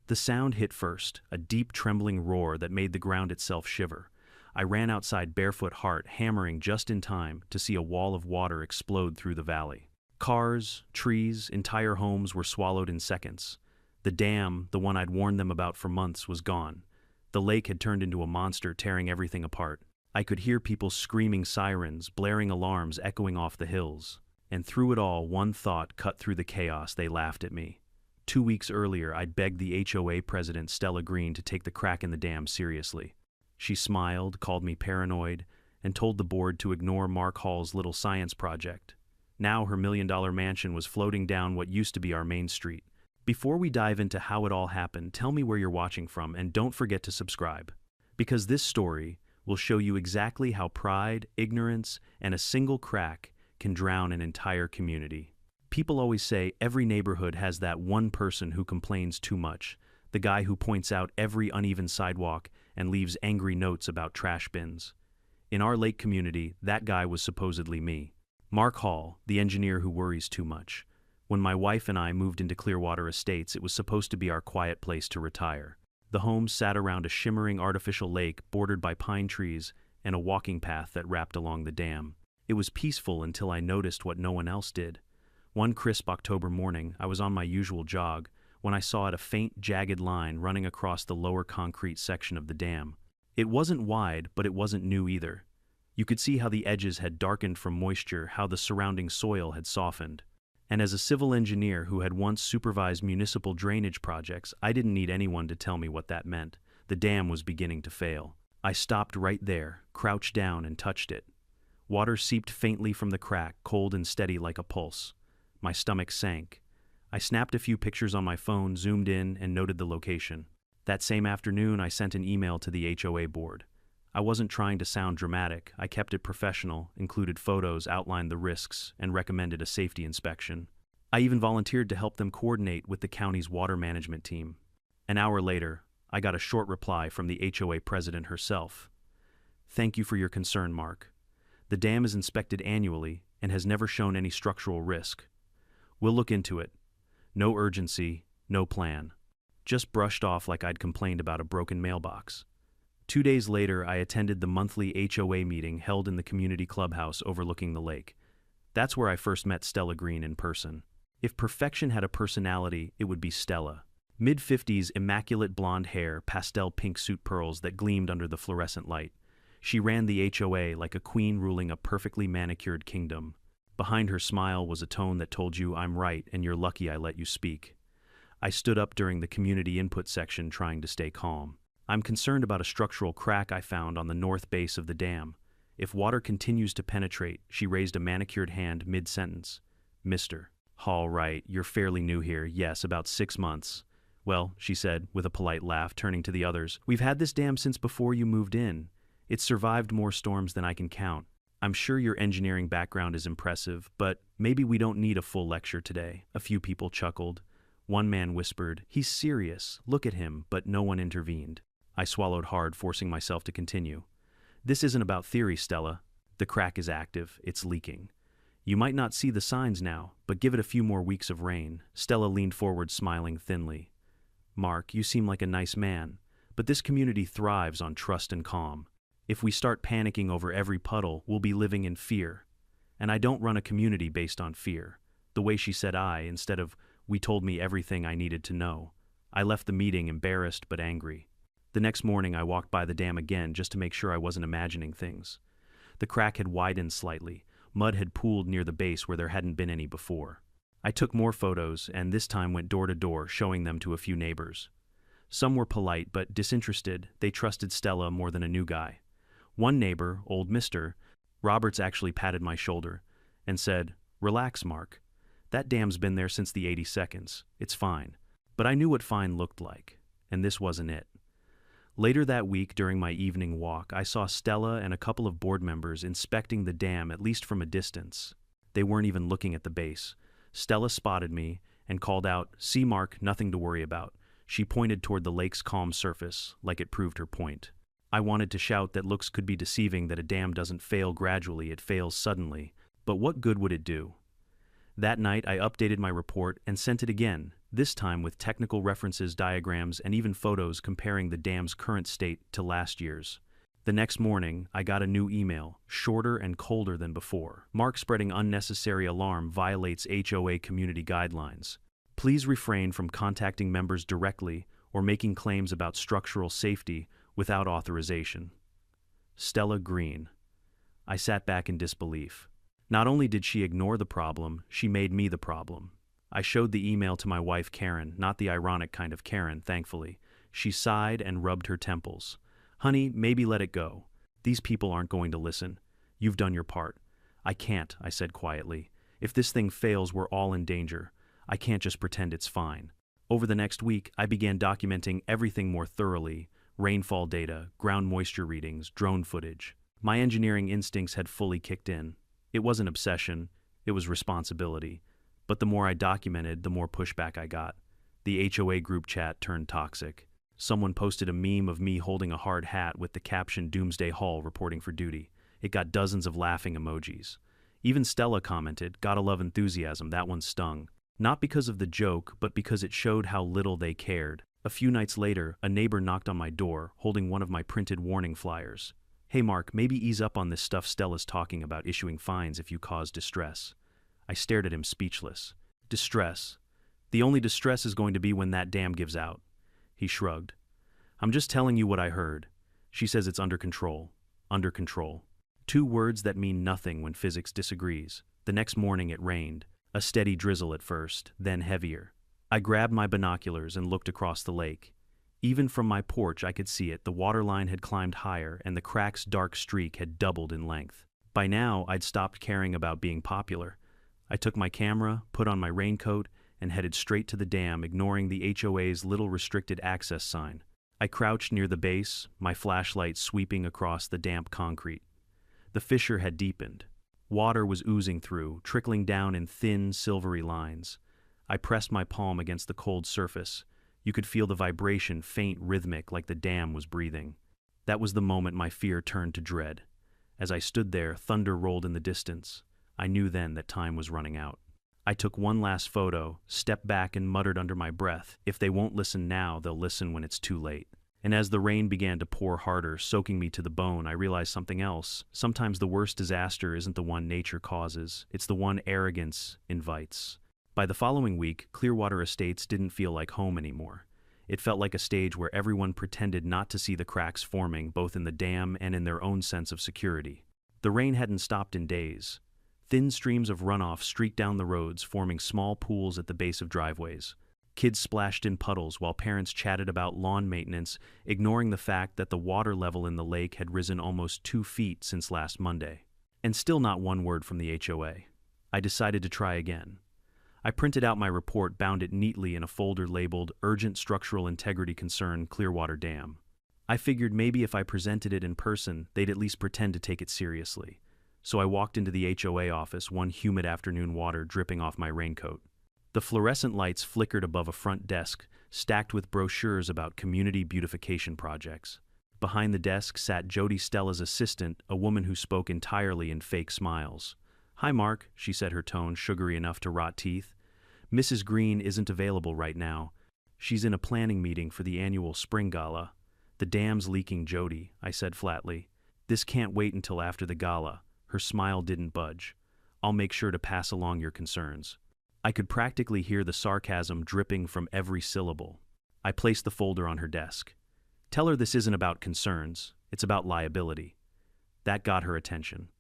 The sound hit first, a deep trembling roar that made the ground itself shiver. I ran outside barefoot heart, hammering just in time to see a wall of water explode through the valley. Cars, trees, entire homes were swallowed in seconds. The dam, the one I'd warned them about for months, was gone. The lake had turned into a monster, tearing everything apart. I could hear people screaming sirens, blaring alarms echoing off the hills. And through it all, one thought cut through the chaos. They laughed at me. 2 weeks earlier, I'd begged the HOA president, Stella Green, to take the crack in the dam seriously. She smiled, called me paranoid, and told the board to ignore Mark Hall's little science project. Now her $1 million mansion was floating down what used to be our main street. Before we dive into how it all happened, tell me where you're watching from, and don't forget to subscribe. Because this story will show you exactly how pride, ignorance, and a single crack can drown an entire community. People always say every neighborhood has that one person who complains too much, the guy who points out every uneven sidewalk and leaves angry notes about trash bins. In our lake community, that guy was supposedly me. Mark Hall, the engineer who worries too much. When my wife and I moved into Clearwater Estates, it was supposed to be our quiet place to retire. The home sat around a shimmering artificial lake bordered by pine trees and a walking path that wrapped along the dam. It was peaceful until I noticed what no one else did. One crisp October morning, I was on my usual jog when I saw a faint, jagged line running across the lower concrete section of the dam. It wasn't wide, but it wasn't new either. You could see how the edges had darkened from moisture, how the surrounding soil had softened. And as a civil engineer who had once supervised municipal drainage projects, I didn't need anyone to tell me what that meant. The dam was beginning to fail. I stopped right there, crouched down, and touched it. Water seeped faintly from the crack, cold and steady like a pulse. My stomach sank. I snapped a few pictures on my phone, zoomed in, and noted the location. That same afternoon, I sent an email to the HOA board. I wasn't trying to sound dramatic. I kept it professional, included photos, outlined the risks, and recommended a safety inspection. I even volunteered to help them coordinate with the county's water management team. An hour later, I got a short reply from the HOA president herself. "Thank you for your concern, Mark. The dam is inspected annually and has never shown any structural risk. We'll look into it. No urgency, no plan." Just brushed off like I'd complained about a broken mailbox. 2 days later, I attended the monthly HOA meeting held in the community clubhouse overlooking the lake. That's where I first met Stella Green in person. If perfection had a personality, it would be Stella. Mid-50s, immaculate blonde hair, pastel pink suit pearls that gleamed under the fluorescent light. She ran the HOA like a queen ruling a perfectly manicured kingdom. Behind her smile was a tone that told you, "I'm right, and you're lucky I let you speak." I stood up during the community input section trying to stay calm. "I'm concerned about a structural crack I found on the north base of the dam. If water continues to penetrate," she raised a manicured hand mid-sentence. "Mr. Hall, right, you're fairly new here, yes, about 6 months. Well," she said, with a polite laugh, turning to the others, "we've had this dam since before you moved in. It's survived more storms than I can count. I'm sure your engineering background is impressive, but maybe we don't need a full lecture today." A few people chuckled. One man whispered, "He's serious, look at him," but no one intervened. I swallowed hard, forcing myself to continue. "This isn't about theory, Stella. The crack is active, it's leaking. You might not see the signs now, but give it a few more weeks of rain." Stella leaned forward, smiling thinly. "Mark, you seem like a nice man, but this community thrives on trust and calm. If we start panicking over every puddle, we'll be living in fear. And I don't run a community based on fear." The way she said "I" instead of "we" told me everything I needed to know. I left the meeting embarrassed but angry. The next morning, I walked by the dam again just to make sure I wasn't imagining things. The crack had widened slightly. Mud had pooled near the base where there hadn't been any before. I took more photos and this time went door to door, showing them to a few neighbors. Some were polite but disinterested. They trusted Stella more than a new guy. One neighbor, old Mr. Roberts, actually patted my shoulder and said, "Relax, Mark. That dam's been there since the 82nds. It's fine." But I knew what fine looked like, and this wasn't it. Later that week, during my evening walk, I saw Stella and a couple of board members inspecting the dam, at least from a distance. They weren't even looking at the base. Stella spotted me and called out, "See, Mark, nothing to worry about." She pointed toward the lake's calm surface, like it proved her point. I wanted to shout that looks could be deceiving, that a dam doesn't fail gradually, it fails suddenly. But what good would it do? That night, I updated my report and sent it again, this time with technical references, diagrams, and even photos comparing the dam's current state to last year's. The next morning, I got a new email, shorter and colder than before. Mark, spreading unnecessary alarm violates HOA community guidelines. Please refrain from contacting members directly or making claims about structural safety without authorization. Stella Green. I sat back in disbelief. Not only did she ignore the problem, she made me the problem. I showed the email to my wife Karen, not the ironic kind of Karen, thankfully. She sighed and rubbed her temples. Honey, maybe let it go. These people aren't going to listen. You've done your part. I can't, I said quietly. If this thing fails, we're all in danger. I can't just pretend it's fine. Over the next week, I began documenting everything more thoroughly. Rainfall data, ground moisture readings, drone footage. My engineering instincts had fully kicked in. It wasn't obsession, it was responsibility. But the more I documented, the more pushback I got. The HOA group chat turned toxic. Someone posted a meme of me holding a hard hat with the caption "Doomsday Hall reporting for duty." It got dozens of laughing emojis. Even Stella commented, "Gotta love enthusiasm, that one stung." Not because of the joke, but because it showed how little they cared. A few nights later, a neighbor knocked on my door, holding one of my printed warning flyers. "Hey Mark, maybe ease up on this stuff Stella's talking about issuing fines if you cause distress." I stared at him speechless. Distress? The only distress is going to be when that dam gives out. He shrugged. "I'm just telling you what I heard. She says it's under control. Under control." Two words that mean nothing when physics disagrees. The next morning it rained. A steady drizzle at first, then heavier. I grabbed my binoculars and looked across the lake. Even from my porch I could see it. The waterline had climbed higher and the crack's dark streak had doubled in length. By now I'd stopped caring about being popular. I took my camera, put on my raincoat, and headed straight to the dam, ignoring the HOA's little restricted access sign. I crouched near the base, my flashlight sweeping across the damp concrete. The fissure had deepened. Water was oozing through, trickling down in thin, silvery lines. I pressed my palm against the cold surface. You could feel the vibration, faint, rhythmic, like the dam was breathing. That was the moment my fear turned to dread. As I stood there, thunder rolled in the distance. I knew then that time was running out. I took one last photo, stepped back and muttered under my breath, "If they won't listen now, they'll listen when it's too late." And as the rain began to pour harder, soaking me to the bone, I realized something else. Sometimes the worst disaster isn't the one nature causes, it's the one arrogance invites. By the following week, Clearwater Estates didn't feel like home anymore. It felt like a stage where everyone pretended not to see the cracks forming, both in the dam and in their own sense of security. The rain hadn't stopped in days. Thin streams of runoff streaked down the roads, forming small pools at the base of driveways. Kids splashed in puddles while parents chatted about lawn maintenance, ignoring the fact that the water level in the lake had risen almost 2 feet since last Monday. And still not one word from the HOA. I decided to try again. I printed out my report, bound it neatly in a folder labeled "Urgent Structural Integrity Concern, Clearwater Dam." I figured maybe if I presented it in person, they'd at least pretend to take it seriously. So I walked into the HOA office, one humid afternoon, water dripping off my raincoat. The fluorescent lights flickered above a front desk, stacked with brochures about community beautification projects. Behind the desk sat Jody, Stella's assistant, a woman who spoke entirely in fake smiles. "Hi, Mark," she said, her tone sugary enough to rot teeth. "Mrs. Green isn't available right now. She's in a planning meeting for the annual spring gala." "The dam's leaking, Jody," I said flatly. "This can't wait until after the gala." Her smile didn't budge. "I'll make sure to pass along your concerns." I could practically hear the sarcasm dripping from every syllable. I placed the folder on her desk. "Tell her this isn't about concerns, it's about liability." That got her attention.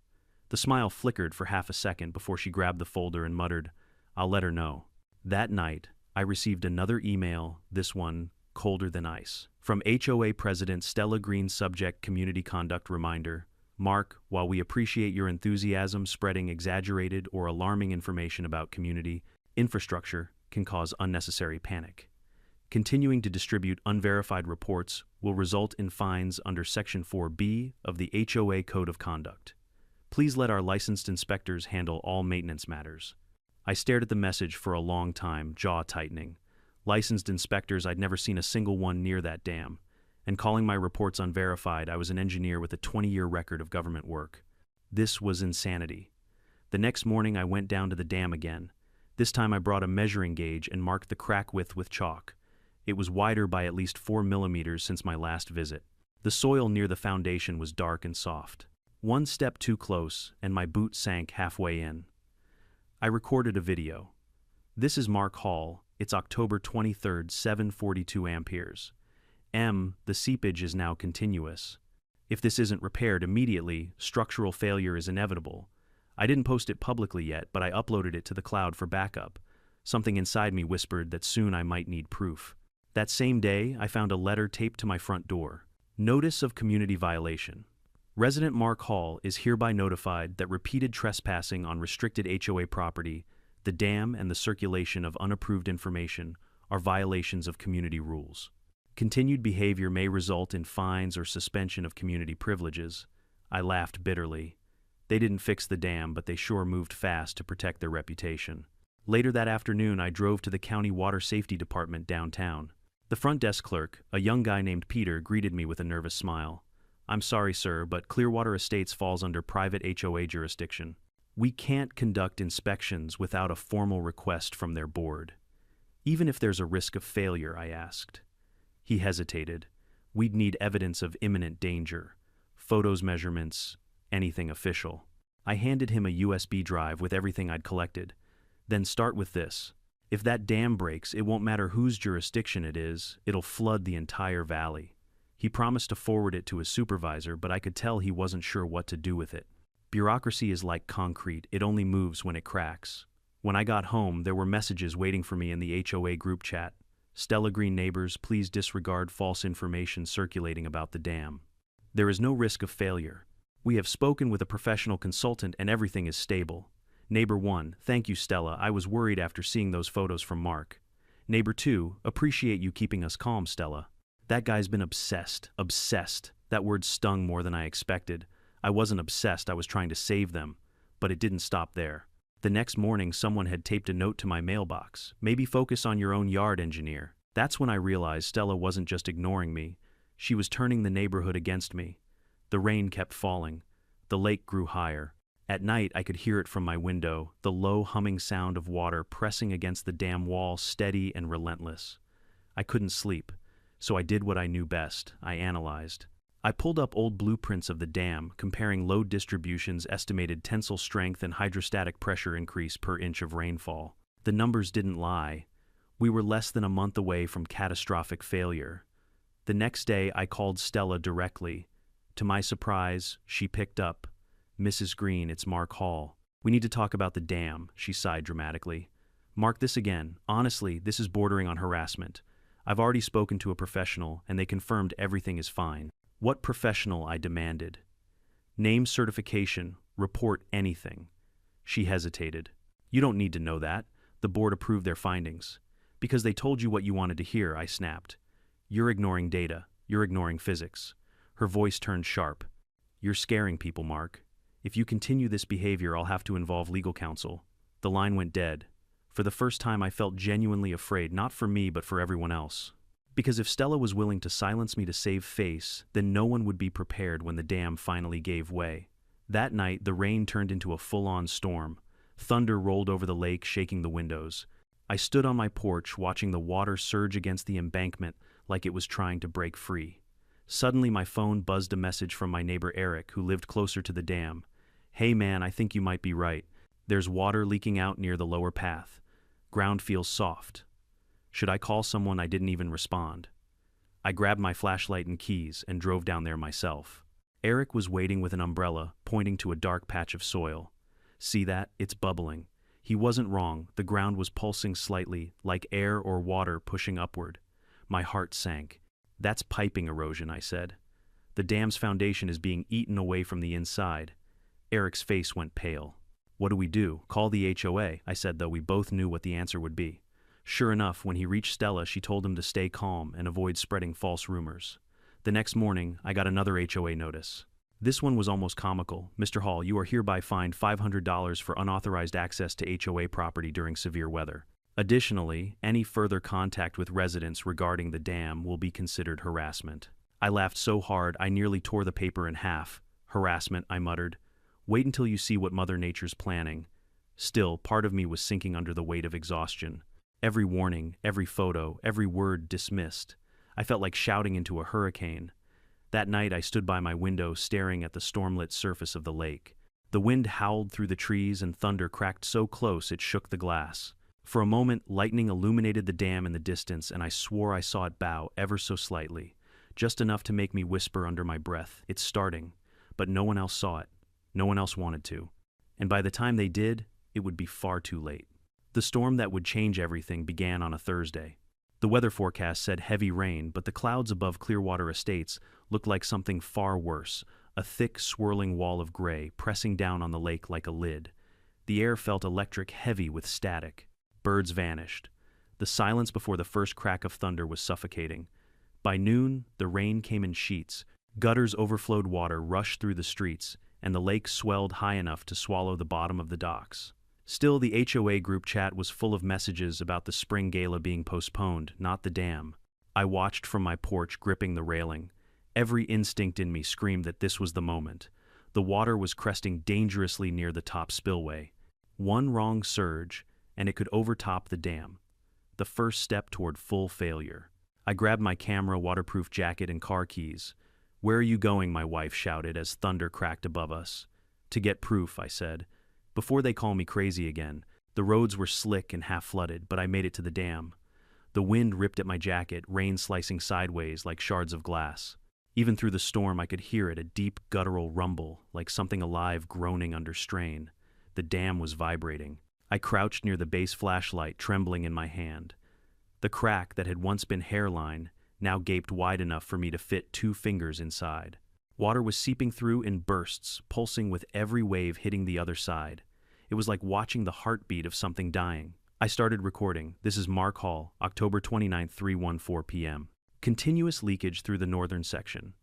The smile flickered for half a second before she grabbed the folder and muttered, "I'll let her know." That night, I received another email, this one colder than ice. From HOA President Stella Green, subject "Community Conduct Reminder." "Mark, while we appreciate your enthusiasm, spreading exaggerated or alarming information about community infrastructure can cause unnecessary panic. Continuing to distribute unverified reports will result in fines under Section 4B of the HOA Code of Conduct. Please let our licensed inspectors handle all maintenance matters." I stared at the message for a long time, jaw tightening. Licensed inspectors, I'd never seen a single one near that dam. And calling my reports unverified, I was an engineer with a 20-year record of government work. This was insanity. The next morning I went down to the dam again. This time I brought a measuring gauge and marked the crack width with chalk. It was wider by at least 4 millimeters since my last visit. The soil near the foundation was dark and soft. One step too close, and my boot sank halfway in. I recorded a video. This is Mark Hall. It's October 23rd, 7:42 amperes. The seepage is now continuous. If this isn't repaired immediately, structural failure is inevitable. I didn't post it publicly yet, but I uploaded it to the cloud for backup. Something inside me whispered that soon I might need proof. That same day, I found a letter taped to my front door. Notice of community violation. Resident Mark Hall is hereby notified that repeated trespassing on restricted HOA property, the dam, and the circulation of unapproved information are violations of community rules. Continued behavior may result in fines or suspension of community privileges. I laughed bitterly. They didn't fix the dam, but they sure moved fast to protect their reputation. Later that afternoon, I drove to the county water safety department downtown. The front desk clerk, a young guy named Peter, greeted me with a nervous smile. "I'm sorry, sir, but Clearwater Estates falls under private HOA jurisdiction. We can't conduct inspections without a formal request from their board." "Even if there's a risk of failure?" I asked. He hesitated. "We'd need evidence of imminent danger. Photos, measurements, anything official." I handed him a USB drive with everything I'd collected. "Then start with this. If that dam breaks, it won't matter whose jurisdiction it is, it'll flood the entire valley." He promised to forward it to his supervisor, but I could tell he wasn't sure what to do with it. Bureaucracy is like concrete, it only moves when it cracks. When I got home, there were messages waiting for me in the HOA group chat. "Stella Green neighbors, please disregard false information circulating about the dam. There is no risk of failure. We have spoken with a professional consultant and everything is stable. Neighbor 1, thank you Stella, I was worried after seeing those photos from Mark. Neighbor 2, appreciate you keeping us calm, Stella. That guy's been obsessed. That word stung more than I expected. I wasn't obsessed, I was trying to save them. But it didn't stop there. The next morning, someone had taped a note to my mailbox. Maybe focus on your own yard, engineer. That's when I realized Stella wasn't just ignoring me. She was turning the neighborhood against me. The rain kept falling. The lake grew higher. At night, I could hear it from my window, the low humming sound of water pressing against the dam wall, steady and relentless. I couldn't sleep. So I did what I knew best. I analyzed. I pulled up old blueprints of the dam, comparing load distributions, estimated tensile strength, and hydrostatic pressure increase per inch of rainfall. The numbers didn't lie. We were less than a month away from catastrophic failure. The next day, I called Stella directly. To my surprise, she picked up. "Mrs. Green, it's Mark Hall. We need to talk about the dam," she sighed dramatically. "Mark, this again. Honestly, this is bordering on harassment. I've already spoken to a professional, and they confirmed everything is fine." "What professional?" I demanded. "Name, certification, report, anything." She hesitated. "You don't need to know that. The board approved their findings." "Because they told you what you wanted to hear," I snapped. "You're ignoring data. You're ignoring physics." Her voice turned sharp. "You're scaring people, Mark. If you continue this behavior, I'll have to involve legal counsel." The line went dead. For the first time, I felt genuinely afraid, not for me, but for everyone else. Because if Stella was willing to silence me to save face, then no one would be prepared when the dam finally gave way. That night, the rain turned into a full-on storm. Thunder rolled over the lake, shaking the windows. I stood on my porch, watching the water surge against the embankment like it was trying to break free. Suddenly, my phone buzzed a message from my neighbor Eric, who lived closer to the dam. "Hey man, I think you might be right. There's water leaking out near the lower path. Ground feels soft." Should I call someone? I didn't even respond. I grabbed my flashlight and keys and drove down there myself. Eric was waiting with an umbrella, pointing to a dark patch of soil. "See that? It's bubbling." He wasn't wrong. The ground was pulsing slightly, like air or water pushing upward. My heart sank. "That's piping erosion," I said. "The dam's foundation is being eaten away from the inside." Eric's face went pale. "What do we do? Call the HOA," I said, though we both knew what the answer would be. Sure enough, when he reached Stella, she told him to stay calm and avoid spreading false rumors. The next morning, I got another HOA notice. This one was almost comical. "Mr. Hall, you are hereby fined $500 for unauthorized access to HOA property during severe weather. Additionally, any further contact with residents regarding the dam will be considered harassment." I laughed so hard I nearly tore the paper in half. "Harassment," I muttered. "Wait until you see what Mother Nature's planning." Still, part of me was sinking under the weight of exhaustion. Every warning, every photo, every word dismissed. I felt like shouting into a hurricane. That night I stood by my window staring at the stormlit surface of the lake. The wind howled through the trees and thunder cracked so close it shook the glass. For a moment, lightning illuminated the dam in the distance, and I swore I saw it bow ever so slightly, just enough to make me whisper under my breath, "It's starting." But no one else saw it. No one else wanted to. And by the time they did, it would be far too late. The storm that would change everything began on a Thursday. The weather forecast said heavy rain, but the clouds above Clearwater Estates looked like something far worse, a thick, swirling wall of gray pressing down on the lake like a lid. The air felt electric heavy with static. Birds vanished. The silence before the first crack of thunder was suffocating. By noon, the rain came in sheets. Gutters overflowed water rushed through the streets, and the lake swelled high enough to swallow the bottom of the docks. Still, the HOA group chat was full of messages about the spring gala being postponed, not the dam. I watched from my porch, gripping the railing. Every instinct in me screamed that this was the moment. The water was cresting dangerously near the top spillway. One wrong surge, and it could overtop the dam. The first step toward full failure. I grabbed my camera, waterproof jacket, and car keys. "Where are you going?" my wife shouted as thunder cracked above us. "To get proof," I said. "Before they call me crazy again." The roads were slick and half flooded, but I made it to the dam. The wind ripped at my jacket, rain slicing sideways like shards of glass. Even through the storm, I could hear it, a deep guttural rumble, like something alive groaning under strain. The dam was vibrating. I crouched near the base flashlight, trembling in my hand. The crack that had once been hairline now gaped wide enough for me to fit 2 fingers inside. Water was seeping through in bursts, pulsing with every wave hitting the other side. It was like watching the heartbeat of something dying. I started recording. This is Mark Hall, October 29, 3:14 p.m. Continuous leakage through the northern section.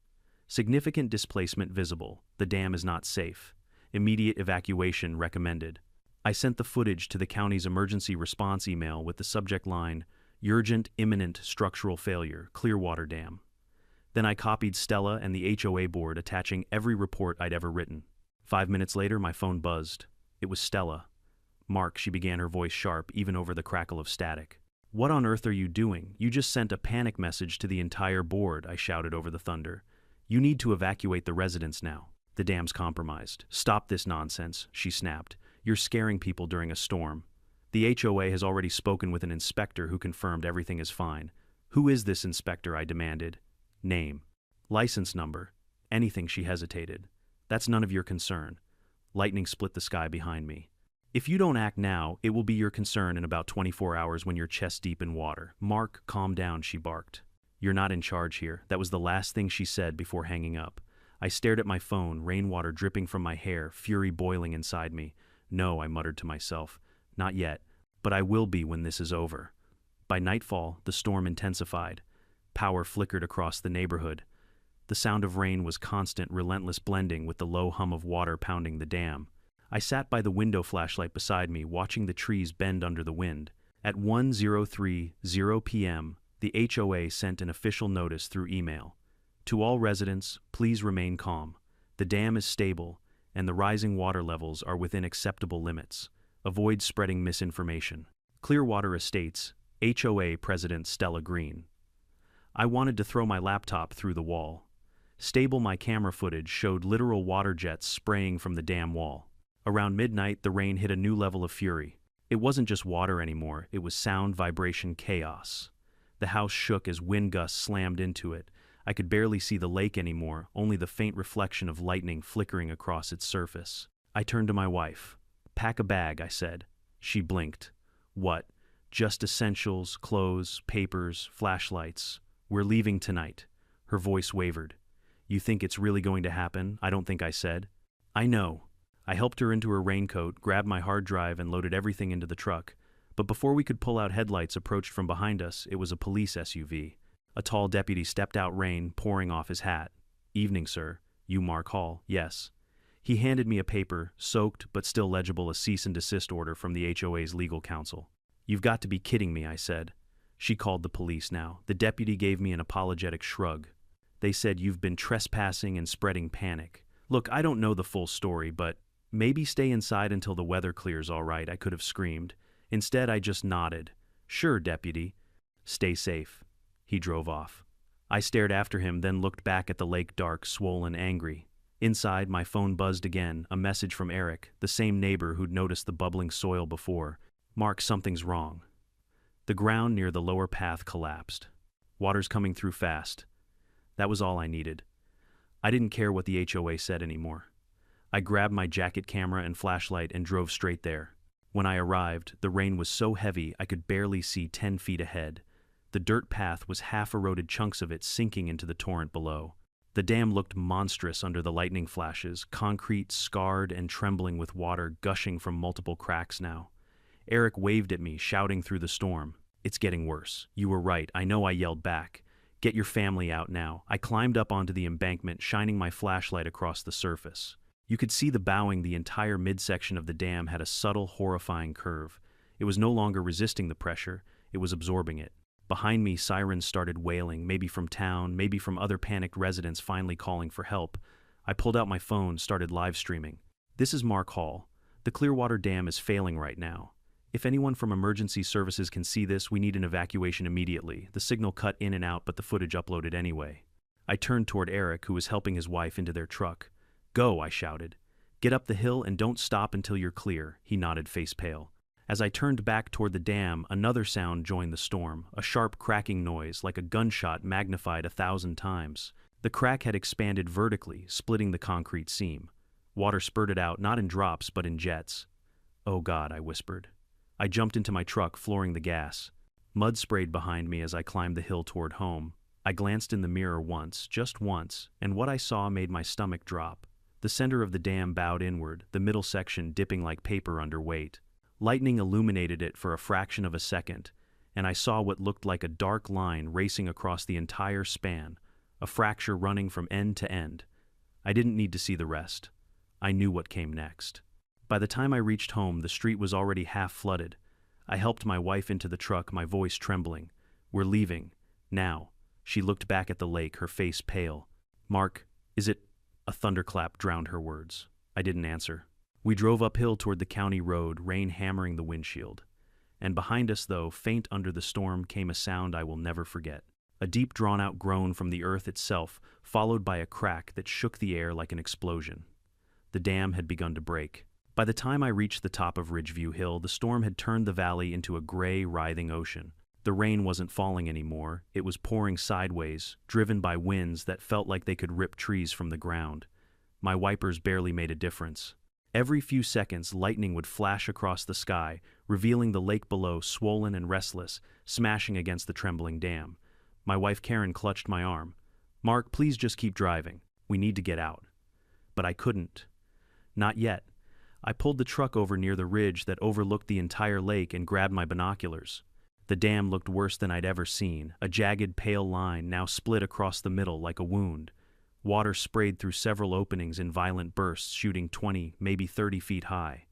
Significant displacement visible. The dam is not safe. Immediate evacuation recommended. I sent the footage to the county's emergency response email with the subject line, "Urgent, imminent structural failure, Clearwater Dam." Then I copied Stella and the HOA board, attaching every report I'd ever written. 5 minutes later, my phone buzzed. It was Stella. "Mark," she began, her voice sharp, even over the crackle of static. "What on earth are you doing? You just sent a panic message to the entire board," I shouted over the thunder. "You need to evacuate the residents now. The dam's compromised." "Stop this nonsense," she snapped. "You're scaring people during a storm. The HOA has already spoken with an inspector who confirmed everything is fine." "Who is this inspector?" I demanded. "Name. License number." Anything, she hesitated. "That's none of your concern." Lightning split the sky behind me. "If you don't act now, it will be your concern in about 24 hours when you're chest deep in water." "Mark, calm down," she barked. "You're not in charge here." That was the last thing she said before hanging up. I stared at my phone, rainwater dripping from my hair, fury boiling inside me. "No," I muttered to myself. "Not yet. But I will be when this is over." By nightfall, the storm intensified. Power flickered across the neighborhood. The sound of rain was constant, relentless blending with the low hum of water pounding the dam. I sat by the window flashlight beside me, watching the trees bend under the wind. At 1:03 p.m., the HOA sent an official notice through email. "To all residents, please remain calm. The dam is stable, and the rising water levels are within acceptable limits. Avoid spreading misinformation." Clearwater Estates, HOA President Stella Green. I wanted to throw my laptop through the wall. Stable, my camera footage showed literal water jets spraying from the dam wall. Around midnight, the rain hit a new level of fury. It wasn't just water anymore, it was sound, vibration, chaos. The house shook as wind gusts slammed into it. I could barely see the lake anymore, only the faint reflection of lightning flickering across its surface. I turned to my wife. "Pack a bag," I said. She blinked. "What?" "Just essentials, clothes, papers, flashlights. We're leaving tonight." Her voice wavered. "You think it's really going to happen?" "I don't think," I said. "I know." I helped her into her raincoat, grabbed my hard drive, and loaded everything into the truck. But before we could pull out, headlights approached from behind us. It was a police SUV. A tall deputy stepped out, rain pouring off his hat. "Evening, sir. You Mark Hall?" "Yes." He handed me a paper, soaked but still legible, a cease and desist order from the HOA's legal counsel. "You've got to be kidding me," I said. She called the police now. The deputy gave me an apologetic shrug. "They said you've been trespassing and spreading panic. Look, I don't know the full story, but Maybe stay inside until the weather clears, all right, I could have screamed. Instead, I just nodded. Sure, deputy. Stay safe. He drove off. I stared after him, then looked back at the lake, dark, swollen, angry. Inside, my phone buzzed again, a message from Eric, the same neighbor who'd noticed the bubbling soil before. Mark, something's wrong. The ground near the lower path collapsed. Water's coming through fast. That was all I needed. I didn't care what the HOA said anymore. I grabbed my jacket camera and flashlight and drove straight there. When I arrived, the rain was so heavy I could barely see 10 feet ahead. The dirt path was half-eroded, chunks of it sinking into the torrent below. The dam looked monstrous under the lightning flashes, concrete scarred and trembling with water gushing from multiple cracks now. Eric waved at me, shouting through the storm. It's getting worse. You were right, I know, I yelled back. Get your family out now. I climbed up onto the embankment, shining my flashlight across the surface. You could see the bowing. The entire midsection of the dam had a subtle, horrifying curve. It was no longer resisting the pressure, it was absorbing it. Behind me, sirens started wailing, maybe from town, maybe from other panicked residents finally calling for help. I pulled out my phone, started live streaming. This is Mark Hall. The Clearwater Dam is failing right now. If anyone from emergency services can see this, we need an evacuation immediately. The signal cut in and out, but the footage uploaded anyway. I turned toward Eric, who was helping his wife into their truck. Go, I shouted. Get up the hill and don't stop until you're clear. He nodded, face pale. As I turned back toward the dam, another sound joined the storm, a sharp cracking noise, like a gunshot magnified 1,000 times. The crack had expanded vertically, splitting the concrete seam. Water spurted out, not in drops, but in jets. Oh God, I whispered. I jumped into my truck, flooring the gas. Mud sprayed behind me as I climbed the hill toward home. I glanced in the mirror once, just once, and what I saw made my stomach drop. The center of the dam bowed inward, the middle section dipping like paper under weight. Lightning illuminated it for a fraction of a second, and I saw what looked like a dark line racing across the entire span, a fracture running from end to end. I didn't need to see the rest. I knew what came next. By the time I reached home, the street was already half flooded. I helped my wife into the truck, my voice trembling. We're leaving. Now. She looked back at the lake, her face pale. Mark, is it... A thunderclap drowned her words. I didn't answer. We drove uphill toward the county road, rain hammering the windshield. And behind us, though, faint under the storm, came a sound I will never forget. A deep, drawn-out groan from the earth itself, followed by a crack that shook the air like an explosion. The dam had begun to break. By the time I reached the top of Ridgeview Hill, the storm had turned the valley into a gray, writhing ocean. The rain wasn't falling anymore, it was pouring sideways, driven by winds that felt like they could rip trees from the ground. My wipers barely made a difference. Every few seconds, lightning would flash across the sky, revealing the lake below, swollen and restless, smashing against the trembling dam. My wife Karen clutched my arm. Mark, please just keep driving. We need to get out. But I couldn't. Not yet. I pulled the truck over near the ridge that overlooked the entire lake and grabbed my binoculars. The dam looked worse than I'd ever seen, a jagged, pale line now split across the middle like a wound. Water sprayed through several openings in violent bursts, shooting 20, maybe 30 feet high.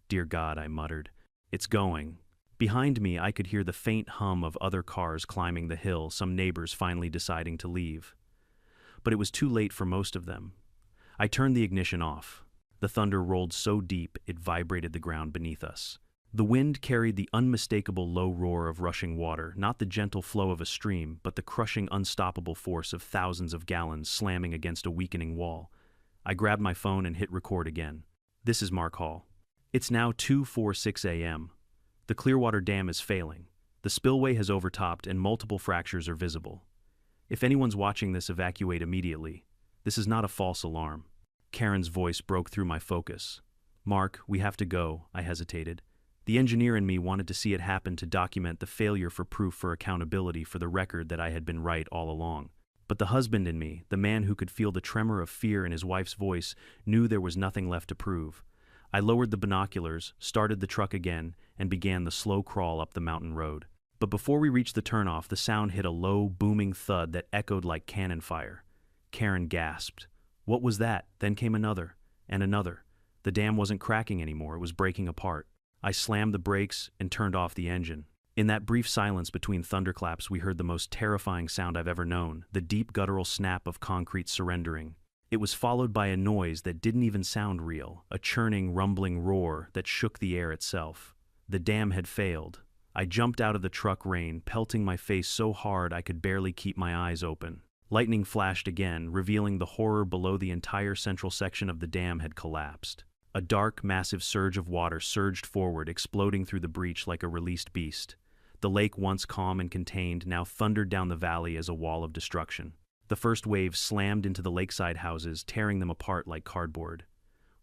Dear God, I muttered. It's going. Behind me, I could hear the faint hum of other cars climbing the hill, some neighbors finally deciding to leave. But it was too late for most of them. I turned the ignition off. The thunder rolled so deep it vibrated the ground beneath us. The wind carried the unmistakable low roar of rushing water, not the gentle flow of a stream, but the crushing, unstoppable force of thousands of gallons slamming against a weakening wall. I grabbed my phone and hit record again. This is Mark Hall. It's now 2:46 a.m. The Clearwater Dam is failing. The spillway has overtopped and multiple fractures are visible. If anyone's watching this, evacuate immediately. This is not a false alarm. Karen's voice broke through my focus. Mark, we have to go, I hesitated. The engineer in me wanted to see it happen, to document the failure, for proof, for accountability, for the record that I had been right all along. But the husband in me, the man who could feel the tremor of fear in his wife's voice, knew there was nothing left to prove. I lowered the binoculars, started the truck again, and began the slow crawl up the mountain road. But before we reached the turnoff, the sound hit a low, booming thud that echoed like cannon fire. Karen gasped. What was that? Then came another, and another. The dam wasn't cracking anymore, it was breaking apart. I slammed the brakes and turned off the engine. In that brief silence between thunderclaps, we heard the most terrifying sound I've ever known, the deep guttural snap of concrete surrendering. It was followed by a noise that didn't even sound real, a churning, rumbling roar that shook the air itself. The dam had failed. I jumped out of the truck, rain pelting my face so hard I could barely keep my eyes open. Lightning flashed again, revealing the horror below. The entire central section of the dam had collapsed. A dark, massive surge of water surged forward, exploding through the breach like a released beast. The lake, once calm and contained, now thundered down the valley as a wall of destruction. The first wave slammed into the lakeside houses, tearing them apart like cardboard.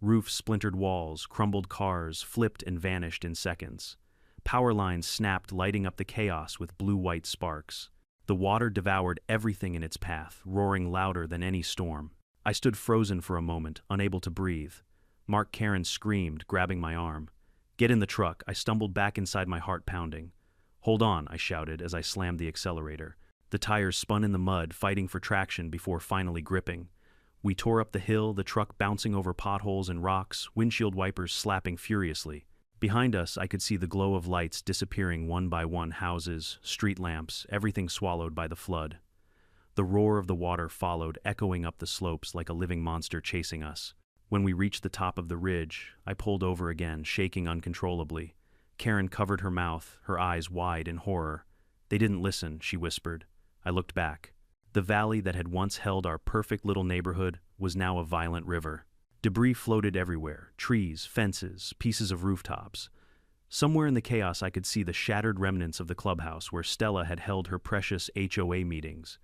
Roofs splintered, walls crumbled, cars flipped and vanished in seconds. Power lines snapped, lighting up the chaos with blue-white sparks. The water devoured everything in its path, roaring louder than any storm. I stood frozen for a moment, unable to breathe. Mark Karen screamed, grabbing my arm. "Get in the truck." I stumbled back inside, my heart pounding. "Hold on," I shouted as I slammed the accelerator. The tires spun in the mud, fighting for traction before finally gripping. We tore up the hill, the truck bouncing over potholes and rocks, windshield wipers slapping furiously. Behind us, I could see the glow of lights disappearing one by one, houses, street lamps, everything swallowed by the flood. The roar of the water followed, echoing up the slopes like a living monster chasing us. When we reached the top of the ridge, I pulled over again, shaking uncontrollably. Karen covered her mouth, her eyes wide in horror. "They didn't listen," she whispered. I looked back. The valley that had once held our perfect little neighborhood was now a violent river. Debris floated everywhere, trees, fences, pieces of rooftops. Somewhere in the chaos I could see the shattered remnants of the clubhouse where Stella had held her precious HOA meetings.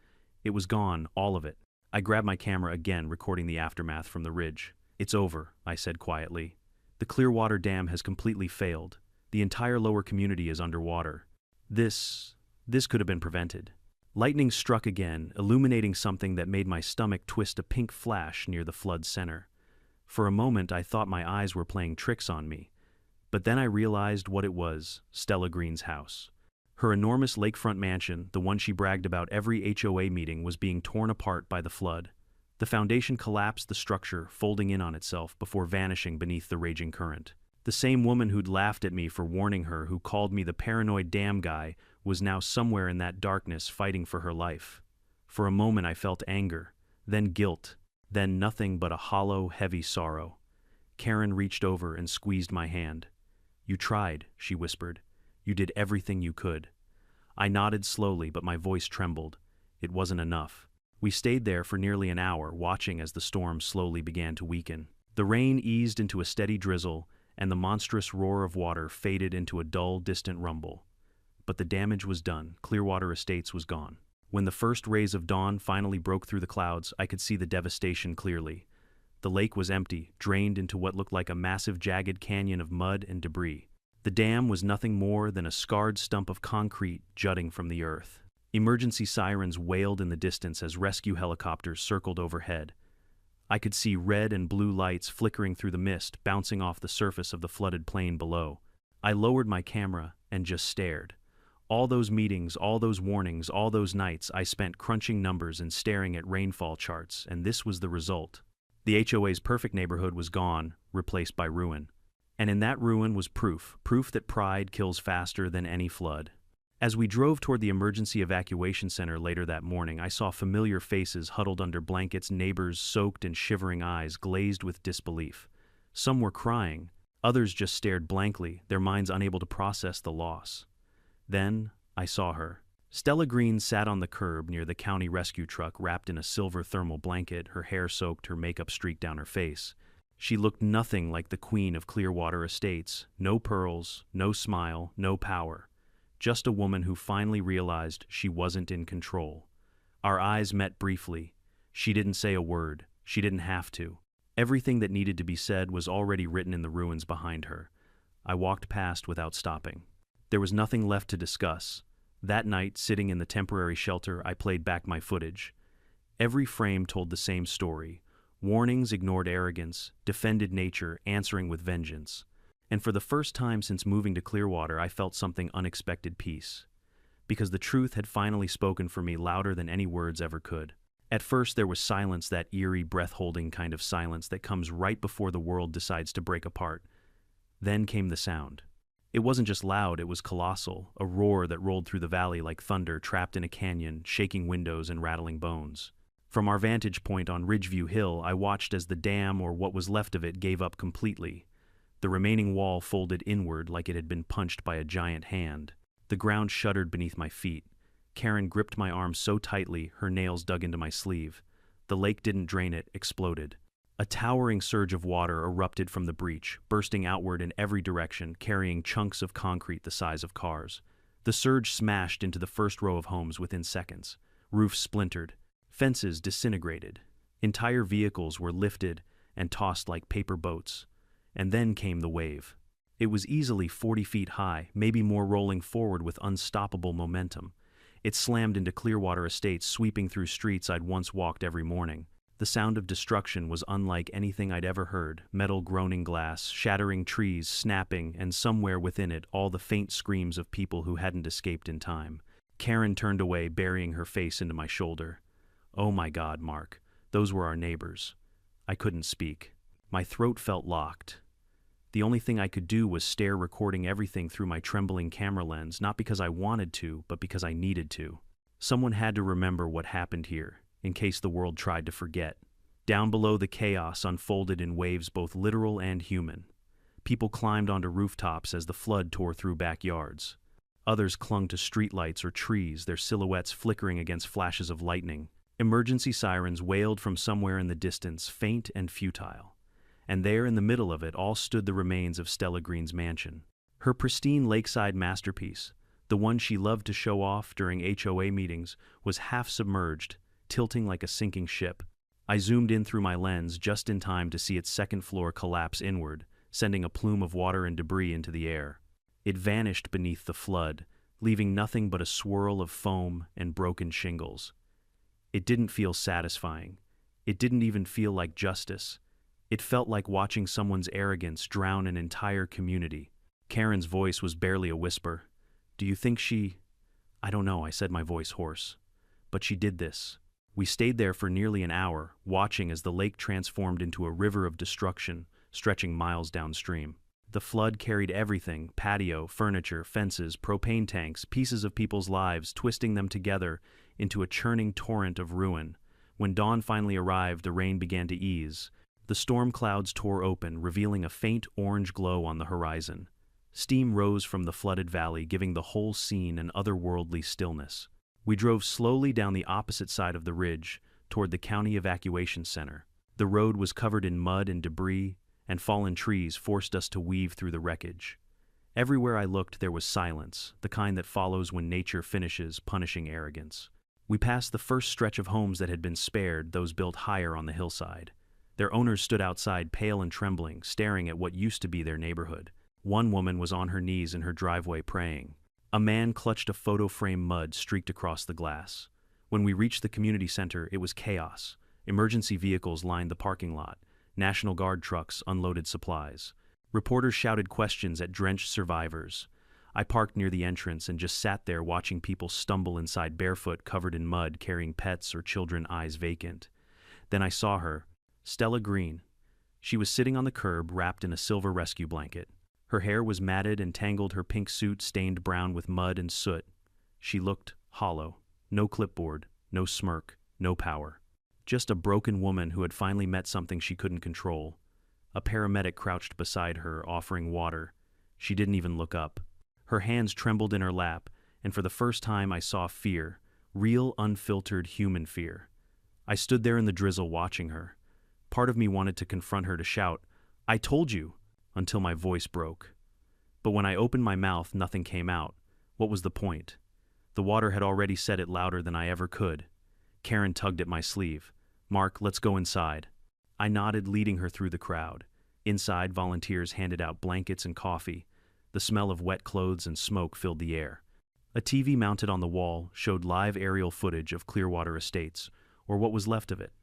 It was gone, all of it. I grabbed my camera again, recording the aftermath from the ridge. "It's over," I said quietly. "The Clearwater Dam has completely failed. The entire lower community is underwater. This could have been prevented." Lightning struck again, illuminating something that made my stomach twist, a pink flash near the flood's center. For a moment I thought my eyes were playing tricks on me. But then I realized what it was: Stella Green's house. Her enormous lakefront mansion, the one she bragged about every HOA meeting, was being torn apart by the flood. The foundation collapsed, the structure folding in on itself before vanishing beneath the raging current. The same woman who'd laughed at me for warning her, who called me the paranoid dam guy, was now somewhere in that darkness fighting for her life. For a moment I felt anger, then guilt, then nothing but a hollow, heavy sorrow. Karen reached over and squeezed my hand. "You tried," she whispered. "You did everything you could." I nodded slowly, but my voice trembled. It wasn't enough. We stayed there for nearly an hour, watching as the storm slowly began to weaken. The rain eased into a steady drizzle, and the monstrous roar of water faded into a dull, distant rumble. But the damage was done. Clearwater Estates was gone. When the first rays of dawn finally broke through the clouds, I could see the devastation clearly. The lake was empty, drained into what looked like a massive, jagged canyon of mud and debris. The dam was nothing more than a scarred stump of concrete jutting from the earth. Emergency sirens wailed in the distance as rescue helicopters circled overhead. I could see red and blue lights flickering through the mist, bouncing off the surface of the flooded plain below. I lowered my camera and just stared. All those meetings, all those warnings, all those nights I spent crunching numbers and staring at rainfall charts, and this was the result. The HOA's perfect neighborhood was gone, replaced by ruin. And in that ruin was proof that pride kills faster than any flood. As we drove toward the emergency evacuation center later that morning, I saw familiar faces huddled under blankets, neighbors soaked and shivering, eyes glazed with disbelief. Some were crying, others just stared blankly, their minds unable to process the loss. Then I saw her. Stella Green sat on the curb near the county rescue truck, wrapped in a silver thermal blanket, her hair soaked, her makeup streaked down her face. She looked nothing like the queen of Clearwater Estates. No pearls, no smile, no power. Just a woman who finally realized she wasn't in control. Our eyes met briefly. She didn't say a word. She didn't have to. Everything that needed to be said was already written in the ruins behind her. I walked past without stopping. There was nothing left to discuss. That night, sitting in the temporary shelter, I played back my footage. Every frame told the same story. Warnings ignored arrogance, defended nature, answering with vengeance. And for the first time since moving to Clearwater, I felt something unexpected: peace. Because the truth had finally spoken for me louder than any words ever could. At first there was silence, that eerie, breath-holding kind of silence that comes right before the world decides to break apart. Then came the sound. It wasn't just loud, it was colossal, a roar that rolled through the valley like thunder trapped in a canyon, shaking windows and rattling bones. From our vantage point on Ridgeview Hill, I watched as the dam, or what was left of it, gave up completely. The remaining wall folded inward like it had been punched by a giant hand. The ground shuddered beneath my feet. Karen gripped my arm so tightly, her nails dug into my sleeve. The lake didn't drain it, exploded. A towering surge of water erupted from the breach, bursting outward in every direction, carrying chunks of concrete the size of cars. The surge smashed into the first row of homes within seconds. Roofs splintered. Fences disintegrated. Entire vehicles were lifted and tossed like paper boats. And then came the wave. It was easily 40 feet high, maybe more, rolling forward with unstoppable momentum. It slammed into Clearwater Estates, sweeping through streets I'd once walked every morning. The sound of destruction was unlike anything I'd ever heard, metal groaning glass, shattering trees, snapping, and somewhere within it all the faint screams of people who hadn't escaped in time. Karen turned away, burying her face into my shoulder. "Oh my God, Mark, those were our neighbors." I couldn't speak. My throat felt locked. The only thing I could do was stare, recording everything through my trembling camera lens, not because I wanted to, but because I needed to. Someone had to remember what happened here, in case the world tried to forget. Down below, the chaos unfolded in waves both literal and human. People climbed onto rooftops as the flood tore through backyards. Others clung to streetlights or trees, their silhouettes flickering against flashes of lightning. Emergency sirens wailed from somewhere in the distance, faint and futile. And there in the middle of it all stood the remains of Stella Green's mansion. Her pristine lakeside masterpiece, the one she loved to show off during HOA meetings, was half submerged, tilting like a sinking ship. I zoomed in through my lens just in time to see its second floor collapse inward, sending a plume of water and debris into the air. It vanished beneath the flood, leaving nothing but a swirl of foam and broken shingles. It didn't feel satisfying. It didn't even feel like justice. It felt like watching someone's arrogance drown an entire community. Karen's voice was barely a whisper. "Do you think she—" "I don't know," I said, my voice hoarse. "But she did this." We stayed there for nearly an hour, watching as the lake transformed into a river of destruction, stretching miles downstream. The flood carried everything: patio, furniture, fences, propane tanks, pieces of people's lives, twisting them together into a churning torrent of ruin. When dawn finally arrived, the rain began to ease. The storm clouds tore open, revealing a faint orange glow on the horizon. Steam rose from the flooded valley, giving the whole scene an otherworldly stillness. We drove slowly down the opposite side of the ridge, toward the county evacuation center. The road was covered in mud and debris, and fallen trees forced us to weave through the wreckage. Everywhere I looked, there was silence, the kind that follows when nature finishes punishing arrogance. We passed the first stretch of homes that had been spared, those built higher on the hillside. Their owners stood outside, pale and trembling, staring at what used to be their neighborhood. One woman was on her knees in her driveway praying. A man clutched a photo frame, mud streaked across the glass. When we reached the community center, it was chaos. Emergency vehicles lined the parking lot. National Guard trucks unloaded supplies. Reporters shouted questions at drenched survivors. I parked near the entrance and just sat there watching people stumble inside barefoot, covered in mud, carrying pets or children, eyes vacant. Then I saw her. Stella Green. She was sitting on the curb, wrapped in a silver rescue blanket. Her hair was matted and tangled, her pink suit stained brown with mud and soot. She looked hollow. No clipboard, no smirk, no power. Just a broken woman who had finally met something she couldn't control. A paramedic crouched beside her, offering water. She didn't even look up. Her hands trembled in her lap, and for the first time I saw fear, real, unfiltered human fear. I stood there in the drizzle watching her. Part of me wanted to confront her, to shout, "I told you," until my voice broke. But when I opened my mouth, nothing came out. What was the point? The water had already said it louder than I ever could. Karen tugged at my sleeve. "Mark, let's go inside." I nodded, leading her through the crowd. Inside, volunteers handed out blankets and coffee. The smell of wet clothes and smoke filled the air. A TV mounted on the wall showed live aerial footage of Clearwater Estates, or what was left of it.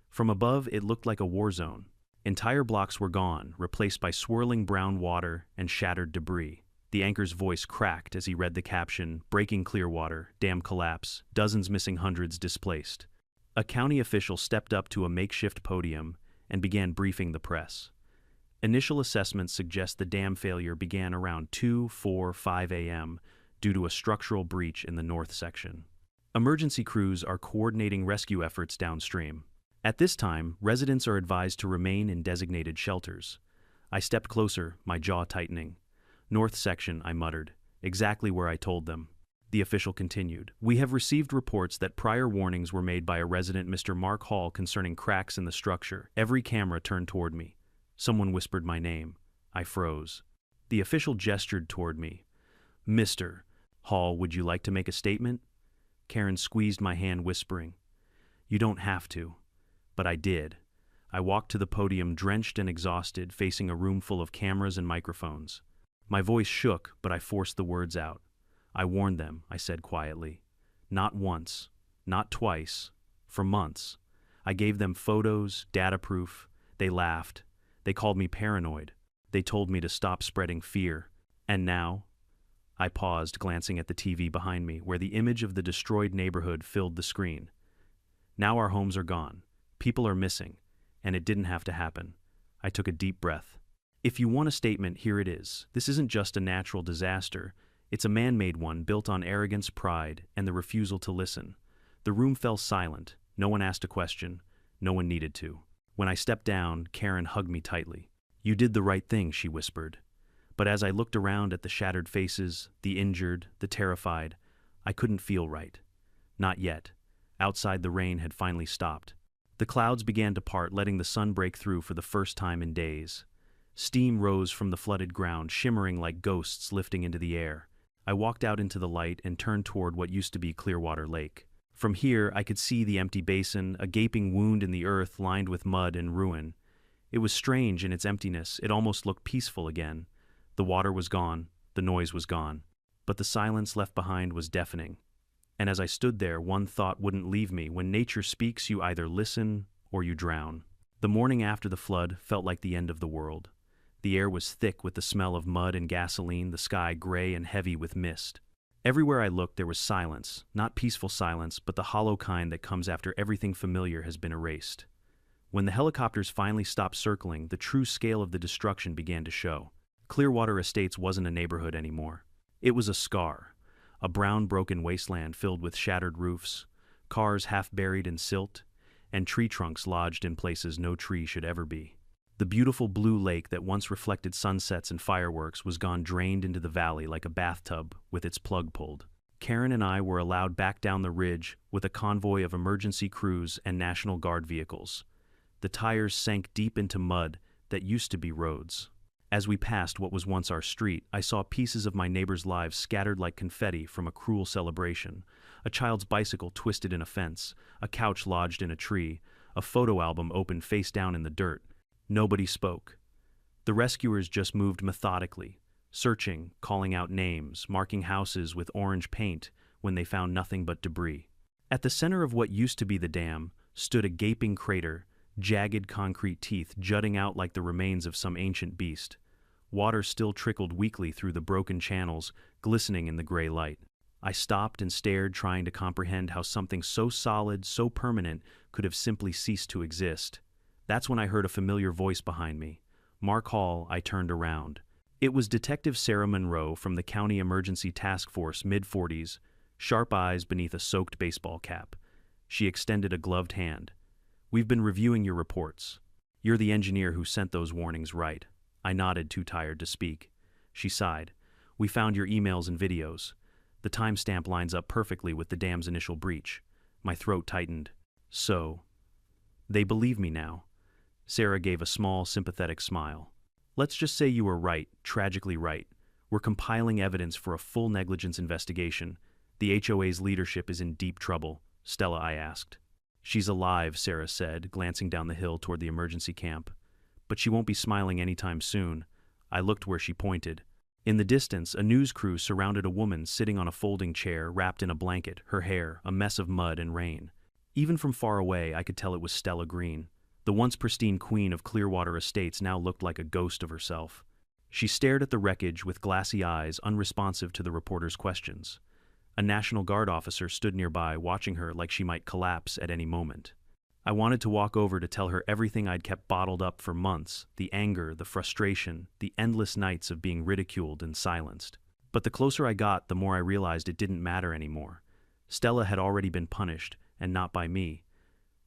From above, it looked like a war zone. Entire blocks were gone, replaced by swirling brown water and shattered debris. The anchor's voice cracked as he read the caption, "Breaking Clearwater, dam collapse, dozens missing, hundreds displaced." A county official stepped up to a makeshift podium and began briefing the press. Initial assessments suggest the dam failure began around 2, 4, 5 a.m. due to a structural breach in the north section. Emergency crews are coordinating rescue efforts downstream. At this time, residents are advised to remain in designated shelters. I stepped closer, my jaw tightening. North section, I muttered, exactly where I told them. The official continued. We have received reports that prior warnings were made by a resident, Mr. Mark Hall, concerning cracks in the structure. Every camera turned toward me. Someone whispered my name. I froze. The official gestured toward me. Mr. Hall, would you like to make a statement? Karen squeezed my hand, whispering. You don't have to. But I did. I walked to the podium, drenched and exhausted, facing a room full of cameras and microphones. My voice shook, but I forced the words out. I warned them, I said quietly. Not once, not twice, for months. I gave them photos, data proof. They laughed. They called me paranoid. They told me to stop spreading fear. And now? I paused, glancing at the TV behind me, where the image of the destroyed neighborhood filled the screen. Now our homes are gone. People are missing. And it didn't have to happen. I took a deep breath. If you want a statement, here it is. This isn't just a natural disaster. It's a man-made one built on arrogance, pride, and the refusal to listen. The room fell silent. No one asked a question. No one needed to. When I stepped down, Karen hugged me tightly. You did the right thing, she whispered. But as I looked around at the shattered faces, the injured, the terrified, I couldn't feel right. Not yet. Outside, the rain had finally stopped. The clouds began to part, letting the sun break through for the first time in days. Steam rose from the flooded ground, shimmering like ghosts lifting into the air. I walked out into the light and turned toward what used to be Clearwater Lake. From here, I could see the empty basin, a gaping wound in the earth lined with mud and ruin. It was strange in its emptiness. It almost looked peaceful again. The water was gone. The noise was gone. But the silence left behind was deafening. And as I stood there, one thought wouldn't leave me. When nature speaks, you either listen or you drown. The morning after the flood felt like the end of the world. The air was thick with the smell of mud and gasoline, the sky gray and heavy with mist. Everywhere I looked, there was silence, not peaceful silence, but the hollow kind that comes after everything familiar has been erased. When the helicopters finally stopped circling, the true scale of the destruction began to show. Clearwater Estates wasn't a neighborhood anymore. It was a scar. A brown, broken wasteland filled with shattered roofs, cars half buried in silt, and tree trunks lodged in places no tree should ever be. The beautiful blue lake that once reflected sunsets and fireworks was gone, drained into the valley like a bathtub with its plug pulled. Karen and I were allowed back down the ridge with a convoy of emergency crews and National Guard vehicles. The tires sank deep into mud that used to be roads. As we passed what was once our street, I saw pieces of my neighbors' lives scattered like confetti from a cruel celebration. A child's bicycle twisted in a fence, a couch lodged in a tree, a photo album open face down in the dirt. Nobody spoke. The rescuers just moved methodically, searching, calling out names, marking houses with orange paint when they found nothing but debris. At the center of what used to be the dam stood a gaping crater, jagged concrete teeth jutting out like the remains of some ancient beast. Water still trickled weakly through the broken channels, glistening in the gray light. I stopped and stared, trying to comprehend how something so solid, so permanent, could have simply ceased to exist. That's when I heard a familiar voice behind me. Mark Hall. I turned around. It was Detective Sarah Monroe from the County Emergency Task Force, mid-40s, sharp eyes beneath a soaked baseball cap. She extended a gloved hand. We've been reviewing your reports. You're the engineer who sent those warnings, right? I nodded, too tired to speak. She sighed. We found your emails and videos. The timestamp lines up perfectly with the dam's initial breach. My throat tightened. So, they believe me now. Sarah gave a small, sympathetic smile. Let's just say you were right, tragically right. We're compiling evidence for a full negligence investigation. The HOA's leadership is in deep trouble. Stella, I asked. She's alive, Sarah said, glancing down the hill toward the emergency camp. But she won't be smiling anytime soon. I looked where she pointed. In the distance, a news crew surrounded a woman sitting on a folding chair, wrapped in a blanket, her hair a mess of mud and rain. Even from far away, I could tell it was Stella Green. The once pristine queen of Clearwater Estates now looked like a ghost of herself. She stared at the wreckage with glassy eyes, unresponsive to the reporter's questions. A National Guard officer stood nearby, watching her like she might collapse at any moment. I wanted to walk over to tell her everything I'd kept bottled up for months, the anger, the frustration, the endless nights of being ridiculed and silenced. But the closer I got, the more I realized it didn't matter anymore. Stella had already been punished, and not by me.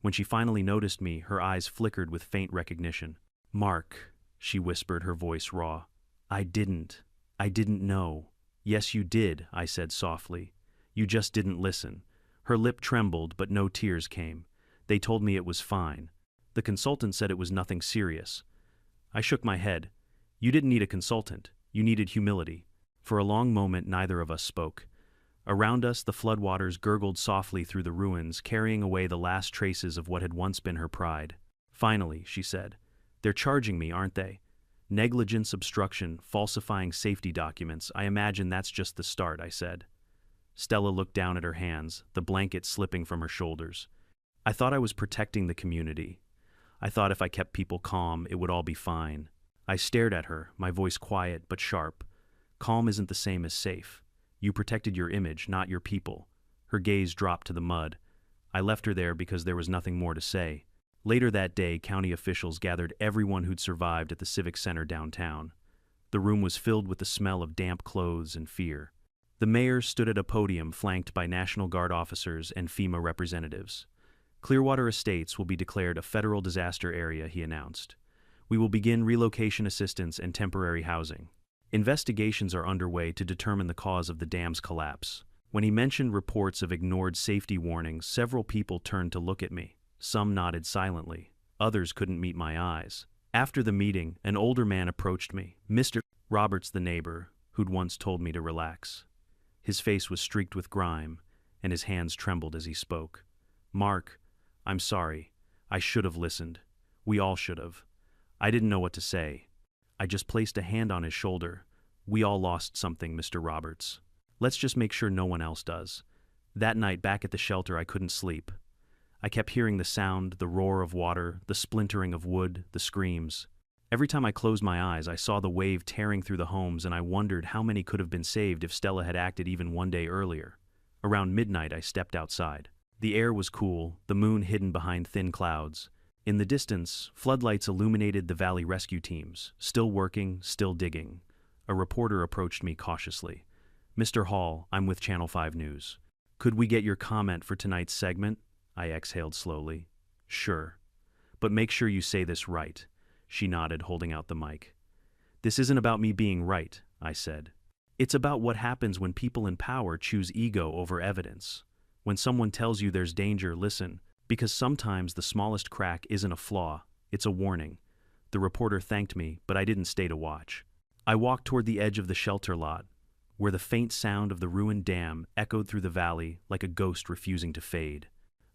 When she finally noticed me, her eyes flickered with faint recognition. "Mark," she whispered, her voice raw. I didn't know." "Yes, you did," I said softly. "You just didn't listen." Her lip trembled, but no tears came. "They told me it was fine. The consultant said it was nothing serious." I shook my head. "You didn't need a consultant. You needed humility." For a long moment, neither of us spoke. Around us, the floodwaters gurgled softly through the ruins, carrying away the last traces of what had once been her pride. "Finally," she said. "They're charging me, aren't they? Negligence, obstruction, falsifying safety documents. I imagine that's just the start," I said. Stella looked down at her hands, the blanket slipping from her shoulders. "I thought I was protecting the community. I thought if I kept people calm, it would all be fine." I stared at her, my voice quiet but sharp. "Calm isn't the same as safe. You protected your image, not your people." Her gaze dropped to the mud. I left her there because there was nothing more to say. Later that day, county officials gathered everyone who'd survived at the Civic Center downtown. The room was filled with the smell of damp clothes and fear. The mayor stood at a podium flanked by National Guard officers and FEMA representatives. "Clearwater Estates will be declared a federal disaster area," he announced. "We will begin relocation assistance and temporary housing. Investigations are underway to determine the cause of the dam's collapse." When he mentioned reports of ignored safety warnings, several people turned to look at me. Some nodded silently. Others couldn't meet my eyes. After the meeting, an older man approached me. Mr. Roberts, the neighbor, who'd once told me to relax. His face was streaked with grime, and his hands trembled as he spoke. "Mark, I'm sorry. I should have listened. We all should have. I didn't know what to say." I just placed a hand on his shoulder. "We all lost something, Mr. Roberts. Let's just make sure no one else does." That night back at the shelter, I couldn't sleep. I kept hearing the sound, the roar of water, the splintering of wood, the screams. Every time I closed my eyes, I saw the wave tearing through the homes, and I wondered how many could have been saved if Stella had acted even one day earlier. Around midnight, I stepped outside. The air was cool, the moon hidden behind thin clouds. In the distance, floodlights illuminated the valley rescue teams, still working, still digging. A reporter approached me cautiously. "Mr. Hall, I'm with Channel 5 News. Could we get your comment for tonight's segment?" I exhaled slowly. "Sure. But make sure you say this right." She nodded, holding out the mic. "This isn't about me being right," I said. "It's about what happens when people in power choose ego over evidence. When someone tells you there's danger, listen. Because sometimes the smallest crack isn't a flaw, it's a warning." The reporter thanked me, but I didn't stay to watch. I walked toward the edge of the shelter lot, where the faint sound of the ruined dam echoed through the valley like a ghost refusing to fade.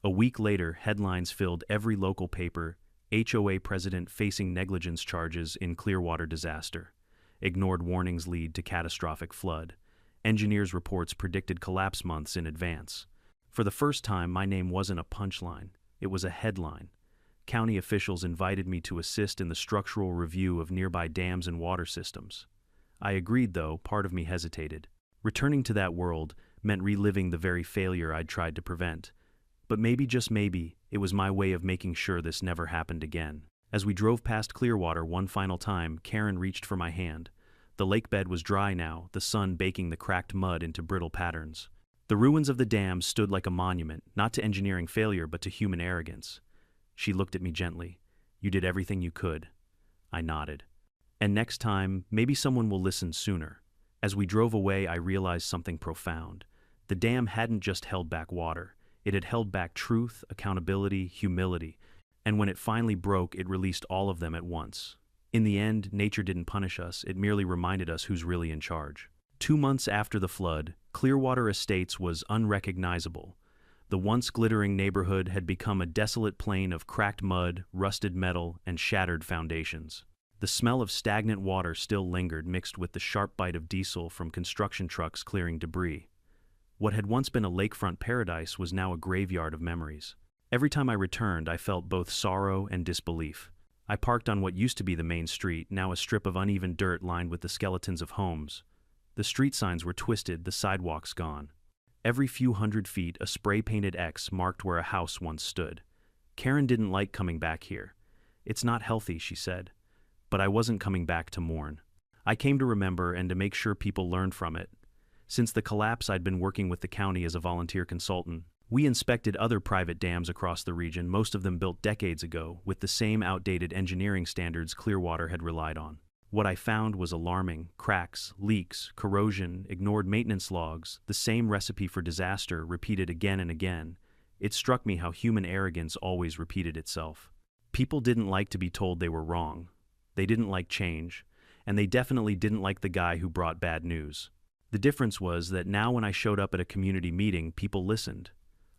A week later, headlines filled every local paper. HOA president facing negligence charges in Clearwater disaster. Ignored warnings lead to catastrophic flood. Engineers' reports predicted collapse months in advance. For the first time, my name wasn't a punchline, it was a headline. County officials invited me to assist in the structural review of nearby dams and water systems. I agreed, though part of me hesitated. Returning to that world meant reliving the very failure I'd tried to prevent. But maybe, just maybe, it was my way of making sure this never happened again. As we drove past Clearwater one final time, Karen reached for my hand. The lake bed was dry now, the sun baking the cracked mud into brittle patterns. The ruins of the dam stood like a monument, not to engineering failure but to human arrogance. She looked at me gently. "You did everything you could." I nodded. "And next time, maybe someone will listen sooner." As we drove away, I realized something profound. The dam hadn't just held back water. It had held back truth, accountability, humility. And when it finally broke, it released all of them at once. In the end, nature didn't punish us, it merely reminded us who's really in charge. 2 months after the flood, Clearwater Estates was unrecognizable. The once glittering neighborhood had become a desolate plain of cracked mud, rusted metal, and shattered foundations. The smell of stagnant water still lingered, mixed with the sharp bite of diesel from construction trucks clearing debris. What had once been a lakefront paradise was now a graveyard of memories. Every time I returned, I felt both sorrow and disbelief. I parked on what used to be the main street, now a strip of uneven dirt lined with the skeletons of homes. The street signs were twisted, the sidewalks gone. Every few hundred feet, a spray-painted X marked where a house once stood. Karen didn't like coming back here. "It's not healthy," she said. But I wasn't coming back to mourn. I came to remember and to make sure people learned from it. Since the collapse, I'd been working with the county as a volunteer consultant. We inspected other private dams across the region, most of them built decades ago, with the same outdated engineering standards Clearwater had relied on. What I found was alarming: cracks, leaks, corrosion, ignored maintenance logs, the same recipe for disaster repeated again and again. It struck me how human arrogance always repeated itself. People didn't like to be told they were wrong. They didn't like change, and they definitely didn't like the guy who brought bad news. The difference was that now when I showed up at a community meeting, people listened.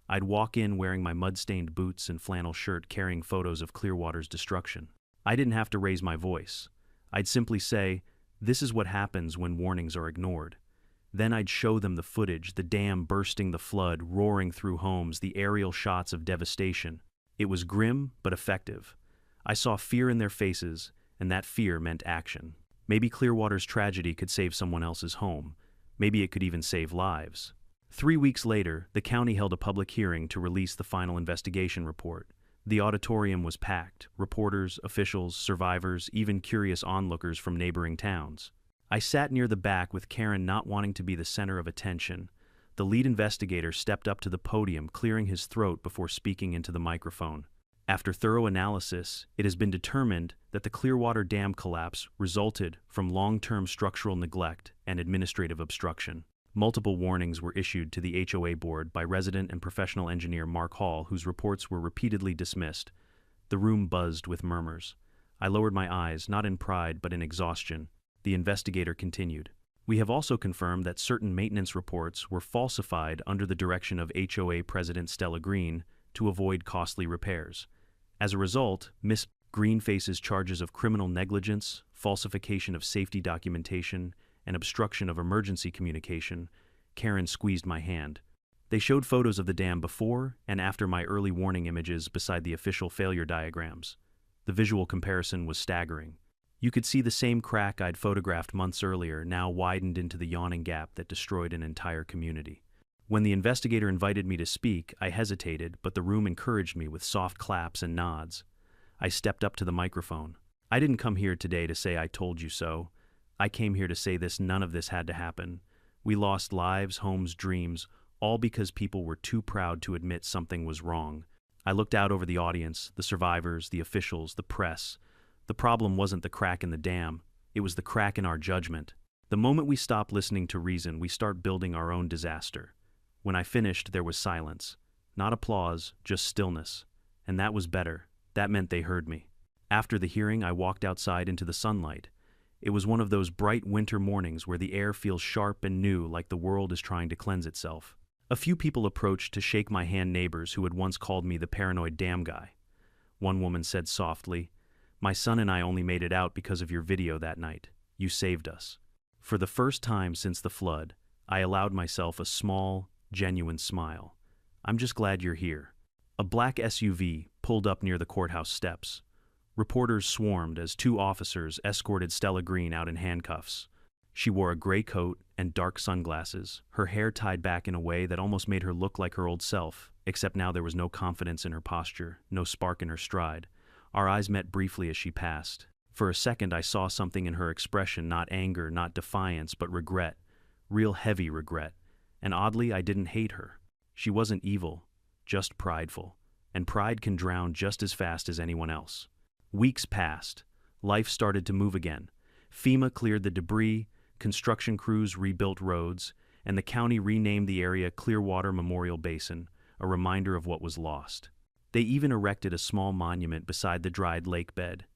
I'd walk in wearing my mud-stained boots and flannel shirt carrying photos of Clearwater's destruction. I didn't have to raise my voice. I'd simply say, "This is what happens when warnings are ignored." Then I'd show them the footage, the dam bursting, the flood roaring through homes, the aerial shots of devastation. It was grim but effective. I saw fear in their faces, and that fear meant action. Maybe Clearwater's tragedy could save someone else's home. Maybe it could even save lives. 3 weeks later, the county held a public hearing to release the final investigation report. The auditorium was packed: reporters, officials, survivors, even curious onlookers from neighboring towns. I sat near the back with Karen, not wanting to be the center of attention. The lead investigator stepped up to the podium, clearing his throat before speaking into the microphone. After thorough analysis, it has been determined that the Clearwater Dam collapse resulted from long-term structural neglect and administrative obstruction. Multiple warnings were issued to the HOA board by resident and professional engineer Mark Hall, whose reports were repeatedly dismissed. The room buzzed with murmurs. I lowered my eyes, not in pride but in exhaustion. The investigator continued. "We have also confirmed that certain maintenance reports were falsified under the direction of HOA President Stella Green to avoid costly repairs. As a result, Ms. Green faces charges of criminal negligence, falsification of safety documentation, and obstruction of emergency communication." Karen squeezed my hand. They showed photos of the dam before and after my early warning images beside the official failure diagrams. The visual comparison was staggering. You could see the same crack I'd photographed months earlier, now widened into the yawning gap that destroyed an entire community. When the investigator invited me to speak, I hesitated, but the room encouraged me with soft claps and nods. I stepped up to the microphone. "I didn't come here today to say I told you so. I came here to say none of this had to happen. We lost lives, homes, dreams, all because people were too proud to admit something was wrong." I looked out over the audience, the survivors, the officials, the press. The problem wasn't the crack in the dam, it was the crack in our judgment. The moment we stop listening to reason, we start building our own disaster. When I finished, there was silence. Not applause, just stillness. And that was better. That meant they heard me. After the hearing, I walked outside into the sunlight. It was one of those bright winter mornings where the air feels sharp and new, like the world is trying to cleanse itself. A few people approached to shake my hand, neighbors who had once called me the paranoid dam guy. One woman said softly, "My son and I only made it out because of your video that night. You saved us." For the first time since the flood, I allowed myself a small, genuine smile. "I'm just glad you're here." A black SUV pulled up near the courthouse steps. Reporters swarmed as 2 officers escorted Stella Green out in handcuffs. She wore a gray coat and dark sunglasses, her hair tied back in a way that almost made her look like her old self, except now there was no confidence in her posture, no spark in her stride. Our eyes met briefly as she passed. For a second I saw something in her expression, not anger, not defiance, but regret. Real heavy regret. And oddly, I didn't hate her. She wasn't evil, just prideful. And pride can drown just as fast as anyone else. Weeks passed. Life started to move again. FEMA cleared the debris, construction crews rebuilt roads, and the county renamed the area Clearwater Memorial Basin, a reminder of what was lost. They even erected a small monument beside the dried lake bed.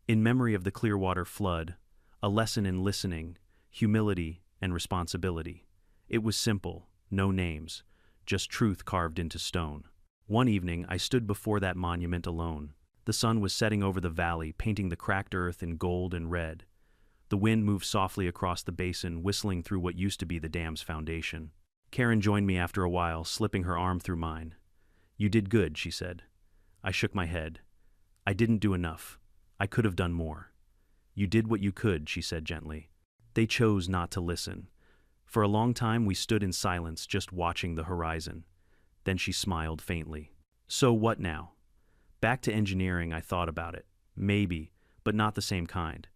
In memory of the Clearwater flood, a lesson in listening, humility, and responsibility. It was simple, no names, just truth carved into stone. One evening, I stood before that monument alone. The sun was setting over the valley, painting the cracked earth in gold and red. The wind moved softly across the basin, whistling through what used to be the dam's foundation. Karen joined me after a while, slipping her arm through mine. "You did good," she said. I shook my head. "I didn't do enough. I could have done more." "You did what you could," she said gently. They chose not to listen. For a long time we stood in silence, just watching the horizon. Then she smiled faintly. "So what now?" "Back to engineering," I thought about it. "Maybe, but not the same kind.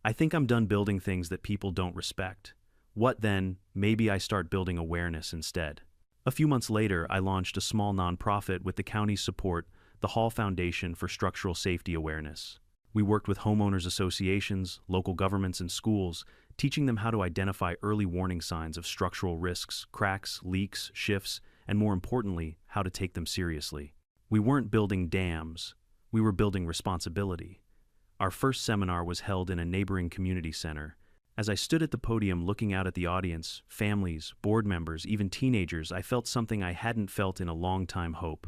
I think I'm done building things that people don't respect. What then? Maybe I start building awareness instead. A few months later, I launched a small nonprofit with the county's support, the Hall Foundation for Structural Safety Awareness. We worked with homeowners associations, local governments, and schools, teaching them how to identify early warning signs of structural risks, cracks, leaks, shifts, and more importantly, how to take them seriously. We weren't building dams, we were building responsibility. Our first seminar was held in a neighboring community center. As I stood at the podium looking out at the audience, families, board members, even teenagers, I felt something I hadn't felt in a long time: hope.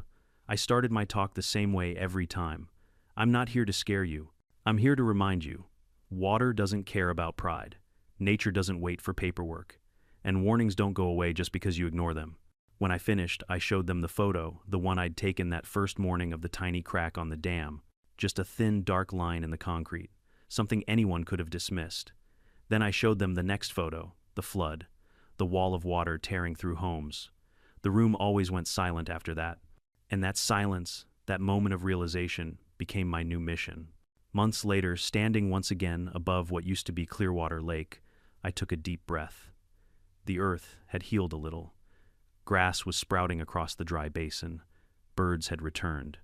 I started my talk the same way every time. I'm not here to scare you. I'm here to remind you. Water doesn't care about pride. Nature doesn't wait for paperwork. And warnings don't go away just because you ignore them. When I finished, I showed them the photo, the one I'd taken that first morning of the tiny crack on the dam. Just a thin, dark line in the concrete. Something anyone could have dismissed. Then I showed them the next photo, the flood, the wall of water tearing through homes. The room always went silent after that. And that silence, that moment of realization, became my new mission. Months later, standing once again above what used to be Clearwater Lake, I took a deep breath. The earth had healed a little. Grass was sprouting across the dry basin. Birds had returned.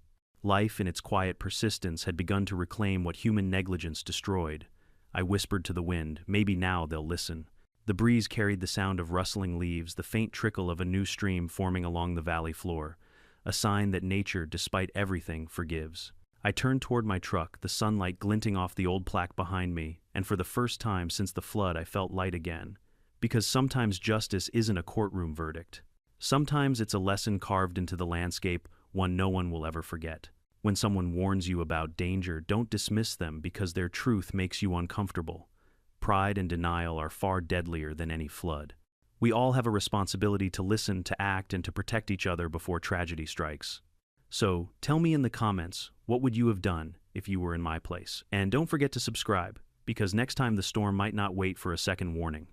Life, in its quiet persistence, had begun to reclaim what human negligence destroyed. I whispered to the wind, maybe now they'll listen. The breeze carried the sound of rustling leaves, the faint trickle of a new stream forming along the valley floor, a sign that nature, despite everything, forgives. I turned toward my truck, the sunlight glinting off the old plaque behind me, and for the first time since the flood I felt light again. Because sometimes justice isn't a courtroom verdict. Sometimes it's a lesson carved into the landscape, one no one will ever forget. When someone warns you about danger, don't dismiss them because their truth makes you uncomfortable. Pride and denial are far deadlier than any flood. We all have a responsibility to listen, to act, and to protect each other before tragedy strikes. So, tell me in the comments, what would you have done if you were in my place? And don't forget to subscribe, because next time the storm might not wait for a second warning.